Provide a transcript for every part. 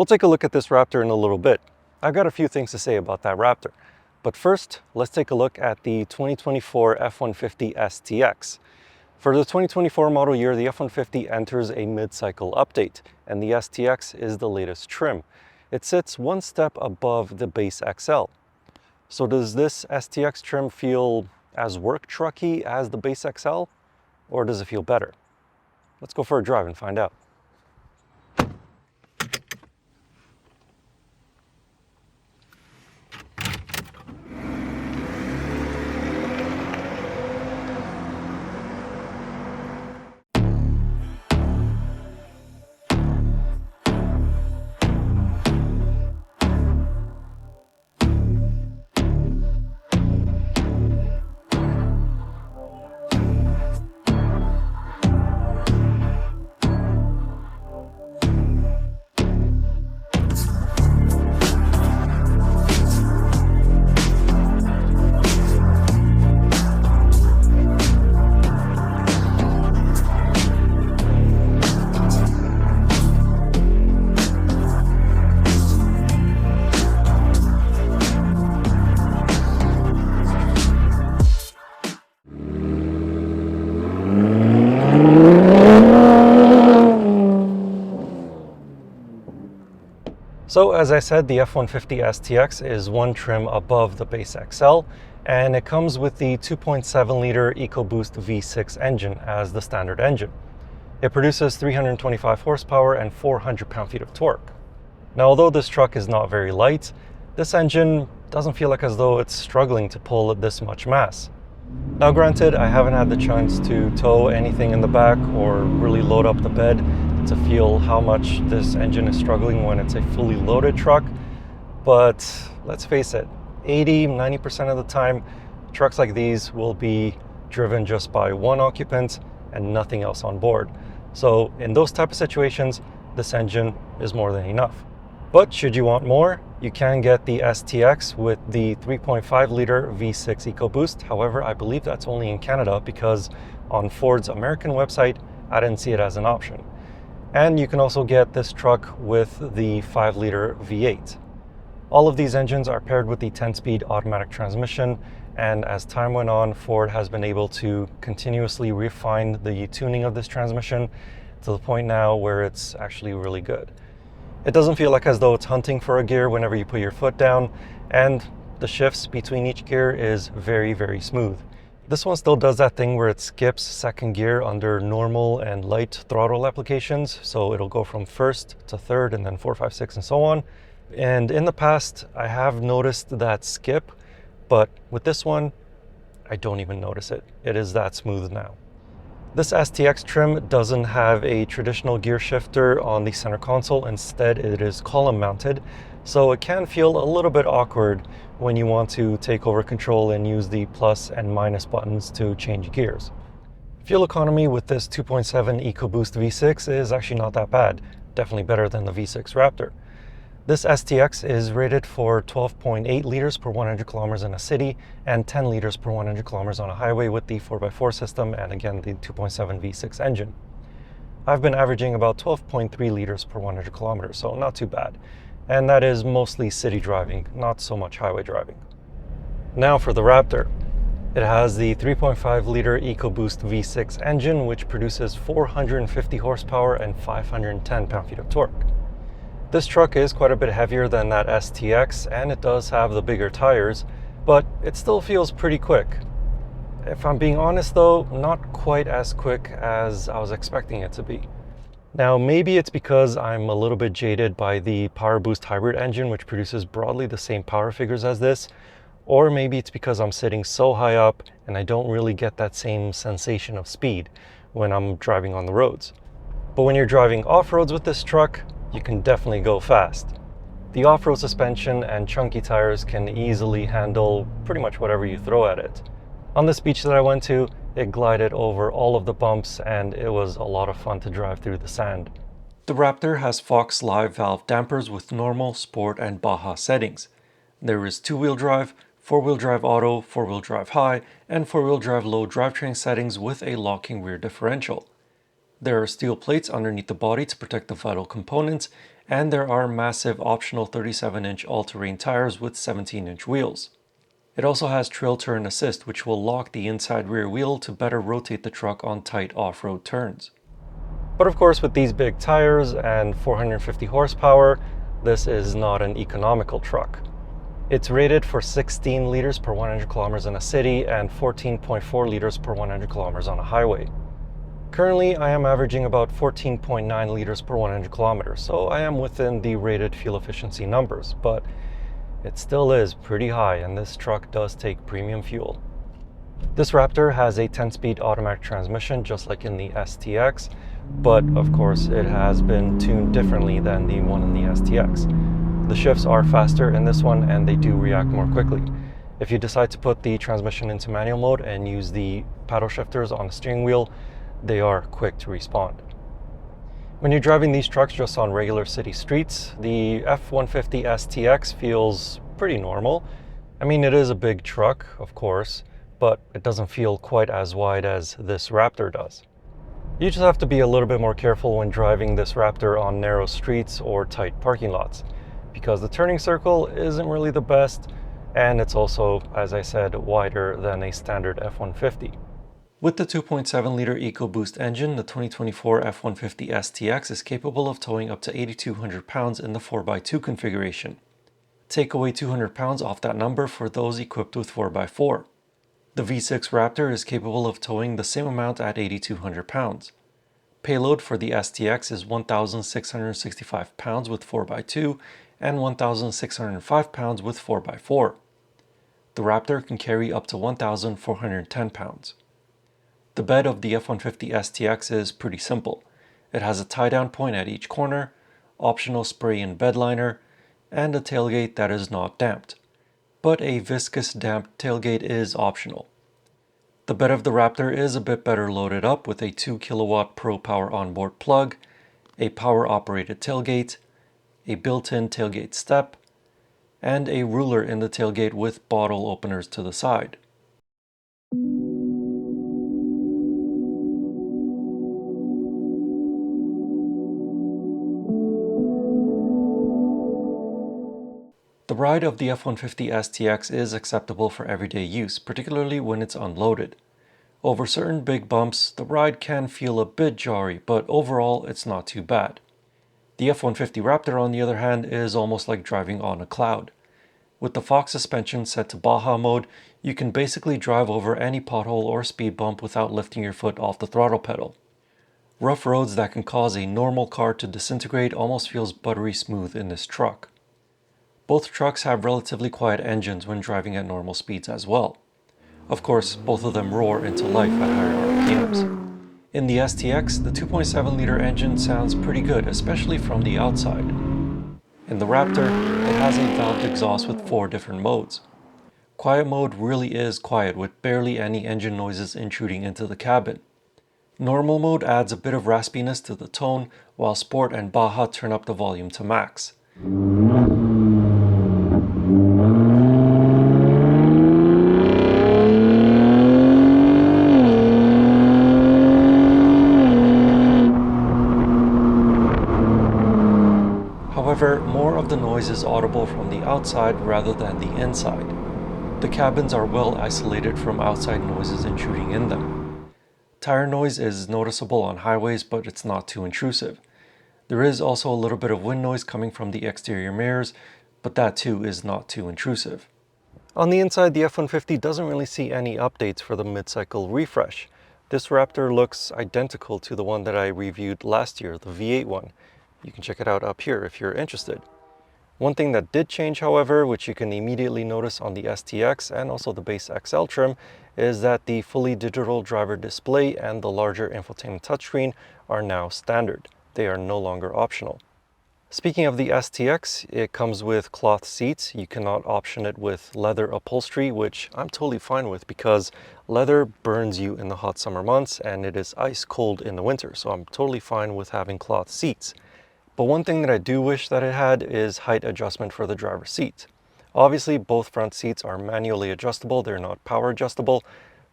We'll take a look at this Raptor in a little bit. I've got a few things to say about that Raptor. But first, let's take a look at the 2024 F-150 STX. For the 2024 model year, the F-150 enters a mid-cycle update, and the STX is the latest trim. It sits one step above the base XL. So does this STX trim feel as work trucky as the base XL, or does it feel better? Let's go for a drive and find out. So as I said, the F-150 STX is one trim above the base XL, and it comes with the 2.7 liter EcoBoost V6 engine as the standard engine. It produces 325 horsepower and 400 pound-feet of torque. Now, although this truck is not very light, this engine doesn't feel like as though it's struggling to pull this much mass. Now granted, I haven't had the chance to tow anything in the back or really load up the bed to feel how much this engine is struggling when it's a fully loaded truck, but let's face it, 80–90% of the time, trucks like these will be driven just by one occupant and nothing else on board. So in those type of situations, this engine is more than enough. But should you want more, you can get the STX with the 3.5 liter V6 EcoBoost. However, I believe that's only in Canada because on Ford's American website, I didn't see it as an option. And you can also get this truck with the 5 liter V8. All of these engines are paired with the 10-speed automatic transmission, and as time went on, Ford has been able to continuously refine the tuning of this transmission to the point now where it's actually really good. It doesn't feel like as though it's hunting for a gear whenever you put your foot down, and the shifts between each gear is very, very smooth. This one still does that thing where it skips second gear under normal and light throttle applications. So it'll go from first to third and then 4, 5, 6 and so on. And in the past, I have noticed that skip, but with this one, I don't even notice it. It is that smooth now. This STX trim doesn't have a traditional gear shifter on the center console. Instead, it is column mounted. So it can feel a little bit awkward when you want to take over control and use the plus and minus buttons to change gears. Fuel economy with this 2.7 EcoBoost V6 is actually not that bad, definitely better than the V6 Raptor. This STX is rated for 12.8 liters per 100 kilometers in a city and 10 liters per 100 kilometers on a highway with the 4x4 system and again the 2.7 V6 engine. I've been averaging about 12.3 liters per 100 kilometers, so not too bad. And that is mostly city driving, not so much highway driving. Now for the Raptor. It has the 3.5 liter EcoBoost V6 engine, which produces 450 horsepower and 510 pound-feet of torque. This truck is quite a bit heavier than that STX, and it does have the bigger tires, but it still feels pretty quick. If I'm being honest though, not quite as quick as I was expecting it to be. Now, maybe it's because I'm a little bit jaded by the PowerBoost hybrid engine, which produces broadly the same power figures as this, or maybe it's because I'm sitting so high up and I don't really get that same sensation of speed when I'm driving on the roads. But when you're driving off-roads with this truck, you can definitely go fast. The off-road suspension and chunky tires can easily handle pretty much whatever you throw at it. On this beach that I went to, it glided over all of the bumps and it was a lot of fun to drive through the sand. The Raptor has Fox live valve dampers with normal, sport, and Baja settings. There is 2-wheel drive, 4-wheel drive auto, 4-wheel drive high, and 4-wheel drive low drivetrain settings with a locking rear differential. There are steel plates underneath the body to protect the vital components, And there are massive optional 37-inch all-terrain tires with 17-inch wheels. It also has trail turn assist, which will lock the inside rear wheel to better rotate the truck on tight off-road turns. But of course, with these big tires and 450 horsepower, this is not an economical truck. It's rated for 16 liters per 100 kilometers in a city and 14.4 liters per 100 kilometers on a highway. Currently, I am averaging about 14.9 liters per 100 kilometers, so I am within the rated fuel efficiency numbers, but it still is pretty high, and this truck does take premium fuel. This Raptor has a 10-speed automatic transmission, just like in the STX, but of course it has been tuned differently than the one in the STX. The shifts are faster in this one, and they do react more quickly. If you decide to put the transmission into manual mode and use the paddle shifters on the steering wheel, they are quick to respond. When you're driving these trucks just on regular city streets, the F-150 STX feels pretty normal. I mean, it is a big truck, of course, but it doesn't feel quite as wide as this Raptor does. You just have to be a little bit more careful when driving this Raptor on narrow streets or tight parking lots, because the turning circle isn't really the best, and it's also, as I said, wider than a standard F-150. With the 2.7-liter EcoBoost engine, the 2024 F-150 STX is capable of towing up to 8,200 pounds in the 4x2 configuration. Take away 200 pounds off that number for those equipped with 4x4. The V6 Raptor is capable of towing the same amount at 8,200 pounds. Payload for the STX is 1,665 pounds with 4x2 and 1,605 pounds with 4x4. The Raptor can carry up to 1,410 pounds. The bed of the F-150 STX is pretty simple. It has a tie-down point at each corner, optional spray-in bed liner, and a tailgate that is not damped. But a viscous damped tailgate is optional. The bed of the Raptor is a bit better loaded up with a 2 kilowatt Pro Power onboard plug, a power-operated tailgate, a built-in tailgate step, and a ruler in the tailgate with bottle openers to the side. The ride of the F-150 STX is acceptable for everyday use, particularly when it's unloaded. Over certain big bumps, the ride can feel a bit jarry, but overall it's not too bad. The F-150 Raptor, on the other hand, is almost like driving on a cloud. With the Fox suspension set to Baja mode, you can basically drive over any pothole or speed bump without lifting your foot off the throttle pedal. Rough roads that can cause a normal car to disintegrate almost feels buttery smooth in this truck. Both trucks have relatively quiet engines when driving at normal speeds as well. Of course, both of them roar into life at higher RPMs. In the STX, the 2.7-liter engine sounds pretty good, especially from the outside. In the Raptor, it has a valved exhaust with 4 different modes. Quiet mode really is quiet, with barely any engine noises intruding into the cabin. Normal mode adds a bit of raspiness to the tone, while Sport and Baja turn up the volume to max. However, more of the noise is audible from the outside rather than the inside. The cabins are well isolated from outside noises intruding in them. Tire noise is noticeable on highways, but it's not too intrusive. There is also a little bit of wind noise coming from the exterior mirrors, but that too is not too intrusive. On the inside, the F-150 doesn't really see any updates for the mid-cycle refresh. This Raptor looks identical to the one that I reviewed last year, the V8 one. You can check it out up here if you're interested. One thing that did change, however, which you can immediately notice on the STX and also the base XL trim, is that the fully digital driver display and the larger infotainment touchscreen are now standard. They are no longer optional. Speaking of the STX, it comes with cloth seats. You cannot option it with leather upholstery, which I'm totally fine with because leather burns you in the hot summer months and it is ice cold in the winter, so I'm totally fine with having cloth seats. But one thing that I do wish that it had is height adjustment for the driver's seat. Obviously, both front seats are manually adjustable, they're not power adjustable,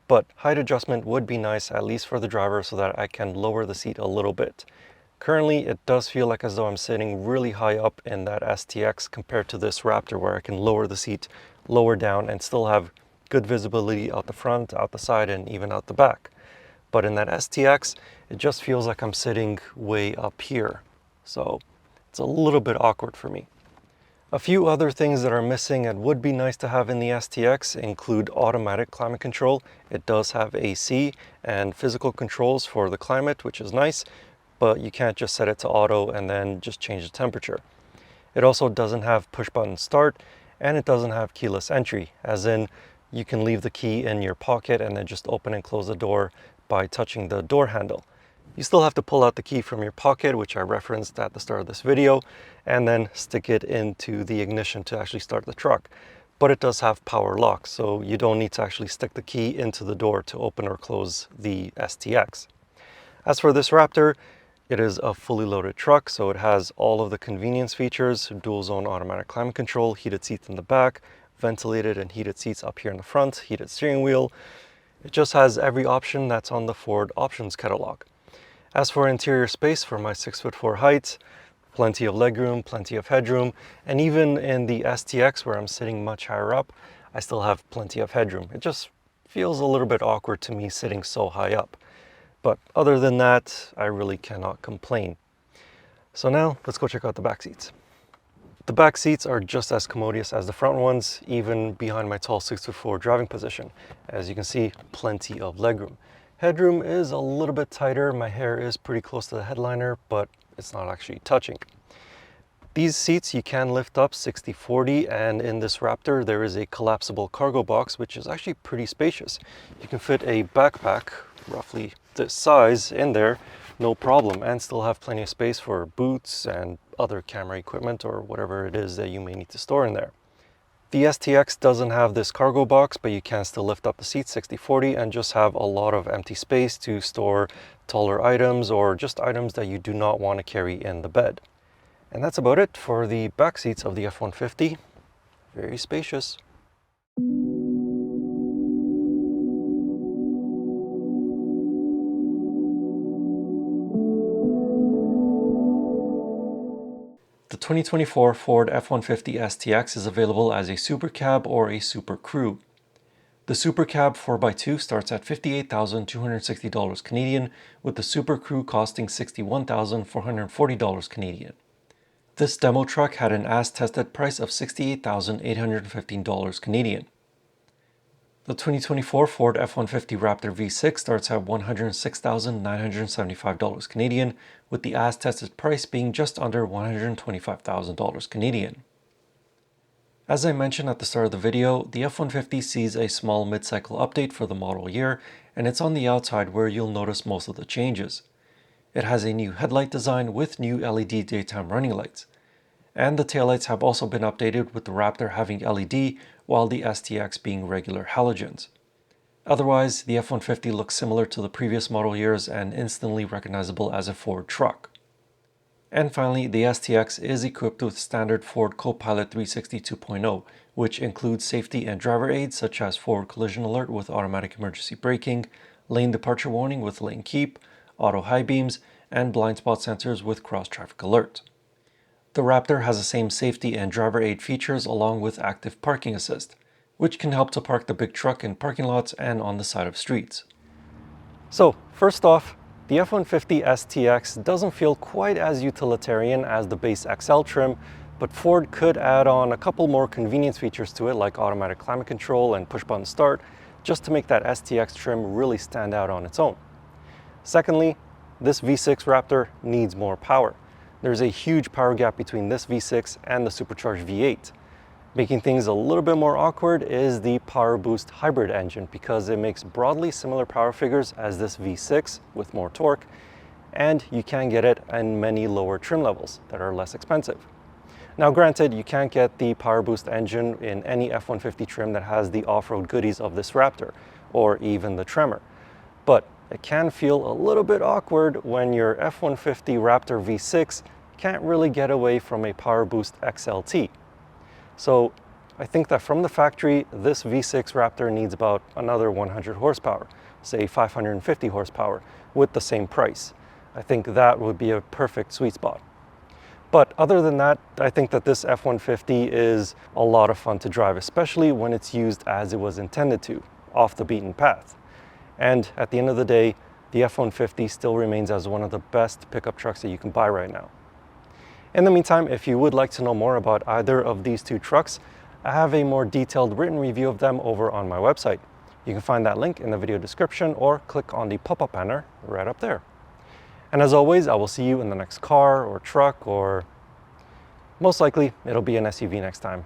but height adjustment would be nice, at least for the driver, so that I can lower the seat a little bit. Currently, it does feel like as though I'm sitting really high up in that STX compared to this Raptor, where I can lower the seat, lower down, and still have good visibility out the front, out the side, and even out the back. But in that STX, it just feels like I'm sitting way up here. So it's a little bit awkward for me. A few other things that are missing and would be nice to have in the STX include automatic climate control. It does have AC and physical controls for the climate, which is nice, but you can't just set it to auto and then just change the temperature. It also doesn't have push button start, and it doesn't have keyless entry, as in you can leave the key in your pocket and then just open and close the door by touching the door handle. You still have to pull out the key from your pocket, which I referenced at the start of this video, and then stick it into the ignition to actually start the truck. But it does have power lock, so you don't need to actually stick the key into the door to open or close the STX. As for this Raptor, it is a fully loaded truck, so it has all of the convenience features: dual zone automatic climate control, heated seats in the back, ventilated and heated seats up here in the front, heated steering wheel. It just has every option that's on the Ford options catalog. As for interior space, for my 6'4" height, plenty of legroom, plenty of headroom, and even in the STX where I'm sitting much higher up, I still have plenty of headroom. It just feels a little bit awkward to me sitting so high up. But other than that, I really cannot complain. So now let's go check out the back seats. The back seats are just as commodious as the front ones, even behind my tall 6'4" driving position. As you can see, plenty of legroom. Headroom is a little bit tighter. My hair is pretty close to the headliner, but it's not actually touching. These seats you can lift up 60/40, and in this Raptor there is a collapsible cargo box, which is actually pretty spacious. You can fit a backpack, roughly this size, in there, no problem, and still have plenty of space for boots and other camera equipment or whatever it is that you may need to store in there. The STX doesn't have this cargo box, but you can still lift up the seat 60/40 and just have a lot of empty space to store taller items or just items that you do not want to carry in the bed. And that's about it for the back seats of the F-150. Very spacious. The 2024 Ford F-150 STX is available as a Super Cab or a Super Crew. The Super Cab 4x2 starts at $58,260 Canadian, with the Super Crew costing $61,440 Canadian. This demo truck had an as-tested price of $68,815 Canadian. The 2024 Ford F-150 Raptor V6 starts at $106,975 Canadian, with the as-tested price being just under $125,000 Canadian. As I mentioned at the start of the video, the F-150 sees a small mid-cycle update for the model year, and it's on the outside where you'll notice most of the changes. It has a new headlight design with new LED daytime running lights. And the taillights have also been updated, with the Raptor having LED while the STX being regular halogens. Otherwise, the F-150 looks similar to the previous model years and instantly recognizable as a Ford truck. And finally, the STX is equipped with standard Ford Co-Pilot 360 2.0, which includes safety and driver aids such as forward collision alert with automatic emergency braking, lane departure warning with lane keep, auto high beams, and blind spot sensors with cross traffic alert. The Raptor has the same safety and driver aid features along with active parking assist, which can help to park the big truck in parking lots and on the side of streets. So first off, the F-150 STX doesn't feel quite as utilitarian as the base XL trim, but Ford could add on a couple more convenience features to it, like automatic climate control and push button start, just to make that STX trim really stand out on its own. Secondly, this V6 Raptor needs more power. There's a huge power gap between this V6 and the supercharged V8. Making things a little bit more awkward is the PowerBoost hybrid engine, because it makes broadly similar power figures as this V6 with more torque, and you can get it in many lower trim levels that are less expensive. Now granted, you can't get the PowerBoost engine in any F-150 trim that has the off-road goodies of this Raptor, or even the Tremor. But it can feel a little bit awkward when your F-150 Raptor V6 can't really get away from a PowerBoost XLT. So I think that from the factory, this V6 Raptor needs about another 100 horsepower, say 550 horsepower, with the same price. I think that would be a perfect sweet spot. But other than that, I think that this F-150 is a lot of fun to drive, especially when it's used as it was intended to, off the beaten path. And at the end of the day, the F-150 still remains as one of the best pickup trucks that you can buy right now. In the meantime, if you would like to know more about either of these two trucks, I have a more detailed written review of them over on my website. You can find that link in the video description or click on the pop-up banner right up there. And as always, I will see you in the next car or truck, or most likely it'll be an SUV next time.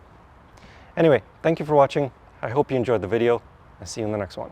Anyway, thank you for watching. I hope you enjoyed the video, and see you in the next one.